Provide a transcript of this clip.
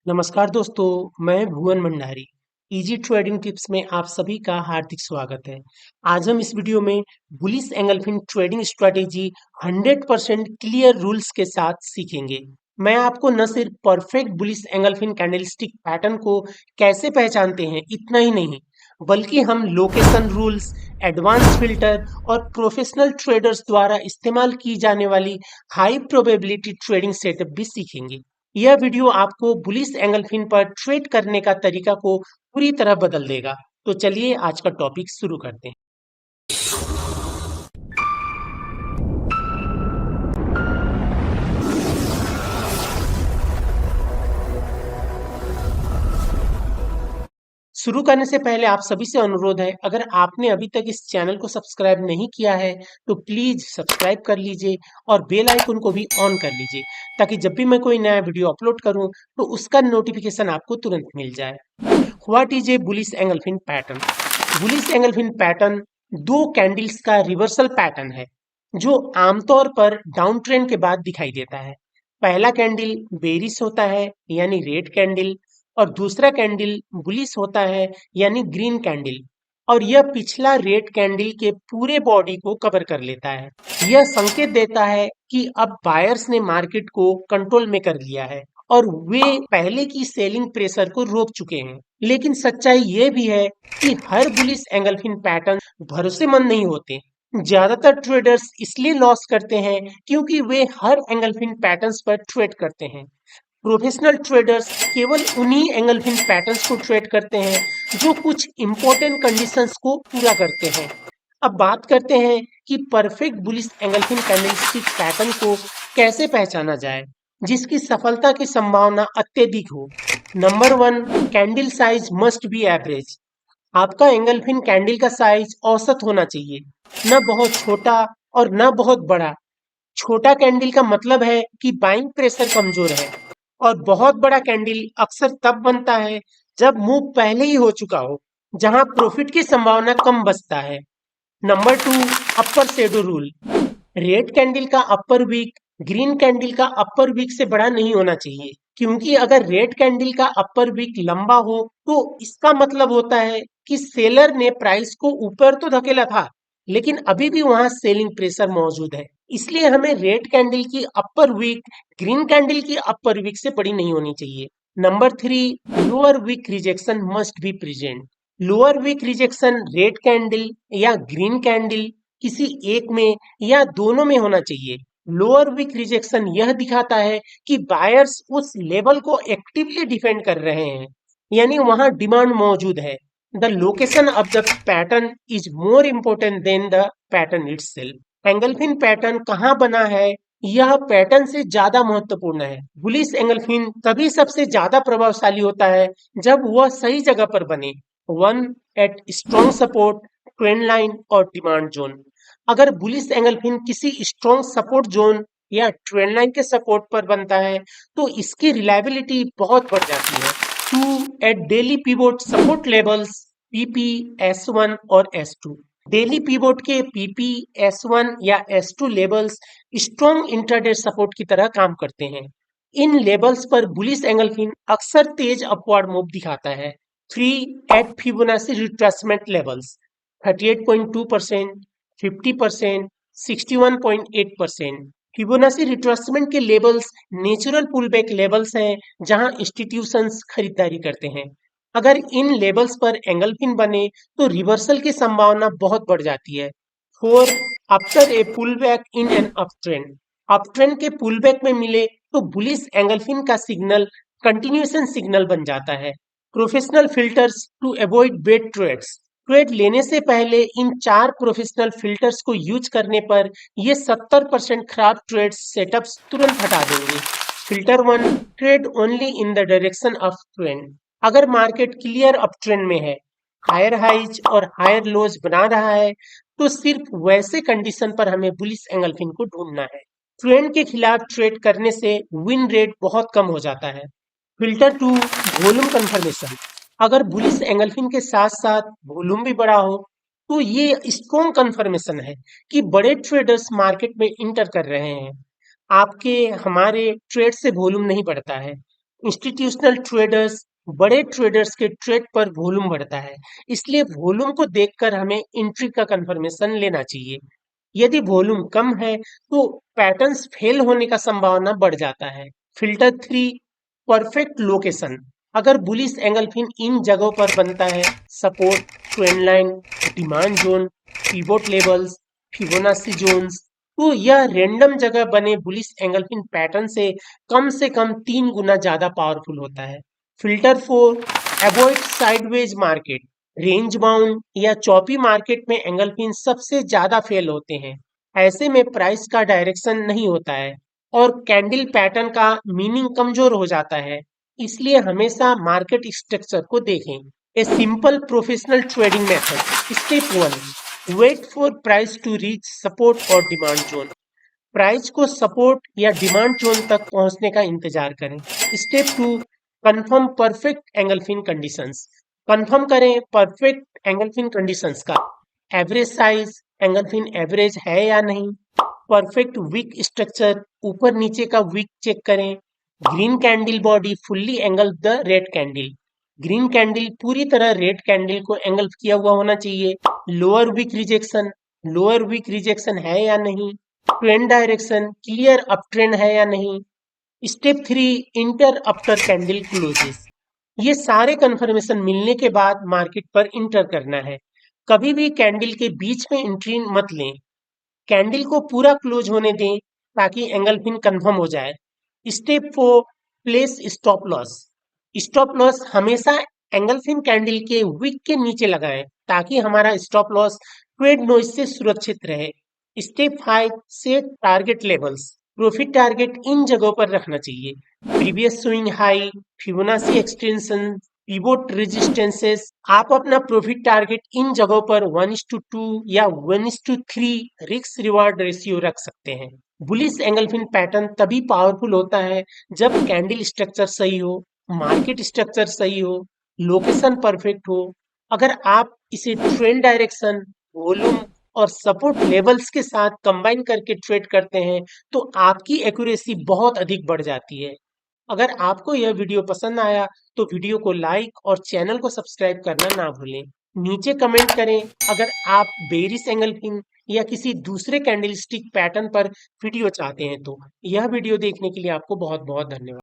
नमस्कार दोस्तों, मैं भुवन भंडारी। इजी ट्रेडिंग टिप्स में आप सभी का हार्दिक स्वागत है। आज हम इस वीडियो में bullish engulfing trading strategy 100% clear rules के साथ सीखेंगे। मैं आपको न सिर्फ perfect bullish engulfing candlestick pattern को कैसे पहचानते हैं इतना ही नहीं, बल्कि हम लोकेशन रूल्स, एडवांस फिल्टर और प्रोफेशनल ट्रेडर्स द्वारा इस्तेमाल की जाने वाली हाई प्रोबेबिलिटी ट्रेडिंग सेटअप भी सीखेंगे। यह वीडियो आपको बुलिश एंगलफिन पर ट्रेड करने का तरीका को पूरी तरह बदल देगा। तो चलिए आज का टॉपिक शुरू करते हैं। शुरू करने से पहले आप सभी से अनुरोध है, अगर आपने अभी तक इस चैनल को सब्सक्राइब नहीं किया है तो प्लीज सब्सक्राइब कर लीजिए और बेल आइकन को भी ऑन कर लीजिए, ताकि जब भी मैं कोई नया वीडियो अपलोड करूं तो उसका नोटिफिकेशन आपको तुरंत मिल जाए। What is a bullish engulfing pattern? Bullish engulfing pattern दो कैंडल्स का रिवर्सल पैटर्न है जो आमतौर पर डाउन ट्रेंड के बाद दिखाई देता है। पहला कैंडल बेरिश होता है यानी रेड कैंडल, और दूसरा कैंडल बुलिश होता है यानी ग्रीन कैंडल, और यह पिछला रेड कैंडल के पूरे बॉडी को कवर कर लेता है। यह संकेत देता है कि अब बायर्स ने मार्केट को कंट्रोल में कर लिया है और वे पहले की सेलिंग प्रेशर को रोक चुके हैं। लेकिन सच्चाई ये भी है कि हर बुलिश एंगल्फिन पैटर्न भरोसेमंद नहीं होते। ज्यादातर ट्रेडर्स इसलिए लॉस करते हैं क्योंकि वे हर एंगल्फिन पैटर्न्स पर ट्रेड करते हैं। प्रोफेशनल ट्रेडर्स केवल उन्हीं एंगल्फिन पैटर्न्स को ट्रेड करते हैं जो कुछ इंपॉर्टेंट कंडीशंस को पूरा करते हैं। अब बात करते हैं कि perfect bullish engulfing candlestick pattern को कैसे पहचाना जाए जिसकी सफलता की संभावना अत्यधिक हो। Number one, candle size must be average. आपका एंगल्फिन कैंडल का साइज औसत होना चाहिए, न बहुत छोटा और न बहुत बड़ा। छोटा कैंडल का मतलब है कि बाइंग प्रेशर कमजोर है, और बहुत बड़ा कैंडल अक्सर तब बनता है जब मूव पहले ही हो चुका हो, जहां प्रॉफिट की संभावना कम बचता है। नंबर टू, अपर शेडो रूल। रेड कैंडल का अपर वीक ग्रीन कैंडल का अपर वीक से बड़ा नहीं होना चाहिए, क्योंकि अगर रेड कैंडल का अपर वीक लंबा हो तो इसका मतलब होता है कि सेलर ने प्राइस को ऊपर तो धकेला था, लेकिन अभी भी वहां सेलिंग प्रेशर मौजूद है। इसलिए हमें रेड कैंडल की अपर वीक ग्रीन कैंडल की अपर वीक से बड़ी नहीं होनी चाहिए। Number three, lower wick rejection must be present. Lower wick rejection red candle या ग्रीन कैंडल किसी एक में या दोनों में होना चाहिए। लोअर वीक रिजेक्शन यह दिखाता है कि बायर्स उस लेवल को एक्टिवली डिफेंड कर रहे हैं, यानी वहां डिमांड मौजूद है। The location of the pattern is more important than the pattern itself. Engulfing pattern कहाँ बना है यह पैटर्न से ज्यादा महत्वपूर्ण है। बुलिश एंगल्फिन तभी सबसे ज्यादा प्रभावशाली होता है जब वह सही जगह पर बने। One, at strong support, trend line और डिमांड जोन। अगर बुलिश एंगल्फिन किसी स्ट्रॉन्ग सपोर्ट जोन या ट्रेंड लाइन के सपोर्ट पर बनता है तो इसकी रिलायबिलिटी बहुत बढ़ जाती है। Two, at daily pivot support levels PP, S1 और S2। डेली पिवोट के पीपी, S1 या S2 levels strong intraday support की तरह काम करते हैं। इन लेवल्स पर बुलिश एंगल्फिन अक्सर तेज अपवर्ड मूव दिखाता है। Three, at Fibonacci retracement levels 38.2%, 50%, 61.8%। Fibonacci retracement के लेवल्स नेचुरल पुलबैक लेवल्स हैं जहां इंस्टीट्यूशंस खरीदारी करते हैं। अगर इन लेवल्स पर एंगल्फिन बने तो रिवर्सल की संभावना बहुत बढ़ जाती है। Four, after a pullback in an uptrend. Uptrend के पुलबैक में मिले तो बुलिश एंगल्फिन का सिग्नल कंटिन्यूएशन सिग्नल बन जाता है। Professional filters to avoid bad trades. Trade लेने से पहले इन चार प्रोफेशनल फिल्टर्स को यूज करने पर ये 70% खराब ट्रेड सेटअप्स तुरंत हटा देंगे। Filter one, trade only in the direction of trend. अगर मार्केट क्लियर अप ट्रेंड में है, हायर हाइज और हायर लोज बना रहा है, तो सिर्फ वैसे कंडीशन पर हमें बुलिश एंगल्फिन को ढूंढना है। ट्रेंड के खिलाफ ट्रेड करने से विन रेट बहुत कम हो जाता है। Filter two, volume confirmation. अगर बुलिश एंगल्फिन के साथ साथ वॉल्यूम भी बड़ा हो तो ये स्ट्रॉन्ग कंफर्मेशन है कि बड़े ट्रेडर्स मार्केट में इंटर कर रहे हैं। आपके हमारे ट्रेड से वॉल्यूम नहीं बढ़ता है, इंस्टीट्यूशनल ट्रेडर्स, बड़े ट्रेडर्स के ट्रेड पर वॉल्यूम बढ़ता है, इसलिए वॉल्यूम को देखकर हमें एंट्री का कंफर्मेशन लेना चाहिए। यदि वॉल्यूम कम है तो पैटर्न्स फेल होने का संभावना बढ़ जाता है। Filter 3, perfect location. अगर बुलिश एंगलफिन इन जगहों पर बनता है, support, trend line, demand zone, pivot levels, Fibonacci zones, तो यह रैंडम जगह बने बुलिश एंगलफिन पैटर्न से कम 3 गुना ज्यादा पावरफुल होता है। Filter 4, avoid sideways market. Range bound या चौपी मार्केट में एंगलफिन सबसे ज्यादा फेल होते हैं। ऐसे में प्राइस का डायरेक्शन नहीं होता है और कैंडल पैटर्न का मीनिंग कमजोर हो जाता है। इसलिए हमेशा मार्केट स्ट्रक्चर को देखें। A simple professional trading method. Step 1, wait for price to reach support और डिमांड जोन। प्राइस को सपोर्ट या डिमांड जोन तक पहुंचने का इंतजार करें। Step 2, confirm perfect engulfing conditions. Confirm करें परफेक्ट एंगलफिन कंडीशंस का। एवरेज साइज एंगलफिन एवरेज है या नहीं। परफेक्ट विक स्ट्रक्चर, ऊपर नीचे का विक चेक करें। Green candle body fully engulf the red candle. Green candle पूरी तरह रेड कैंडल को एंगल किया हुआ होना चाहिए। Lower wick rejection, lower wick rejection है या नहीं। Trend direction clear up trend है या नहीं। Step 3, enter after candle closes. ये सारे कंफर्मेशन मिलने के बाद मार्केट पर इंटर करना है। कभी भी कैंडल के बीच में एंट्री मत लें। कैंडल को पूरा क्लोज होने दें ताकि एंगलफिन कंफर्म हो जाए। Step 4, place stop loss. Stop loss हमेशा एंगलफिन कैंडल के विक के नीचे लगाएं ताकि हमारा स्टॉप लॉस ट्रेड नॉइज से सुरक्षित रहे। Step 5, set target levels. Profit target इन जगहों पर रखना चाहिए। Previous swing high, Fibonacci extension, pivot resistances. आप अपना प्रॉफिट टारगेट इन जगहों पर 1:2 या 1:3 रिस्क रिवार्ड रेशियो रख सकते हैं। बुलिश एंगलफिन पैटर्न तभी पावरफुल होता है जब कैंडल स्ट्रक्चर सही हो, मार्केट स्ट्रक्चर सही हो, लोकेशन परफेक्ट हो। अगर आप इसे ट्रेंड डायरेक्शन, वॉल्यूम और सपोर्ट लेवल्स के साथ कंबाइन करके ट्रेड करते हैं तो आपकी एक्यूरेसी बहुत अधिक बढ़ जाती है। अगर आपको यह वीडियो पसंद आया तो वीडियो को लाइक और चैनल को सब्सक्राइब करना ना भूलें। नीचे कमेंट करें अगर आप बेरिश एंगलफिन या किसी दूसरे कैंडलस्टिक पैटर्न पर वीडियो चाहते हैं तो। यह वीडियो देखने के लिए आपको बहुत बहुत धन्यवाद।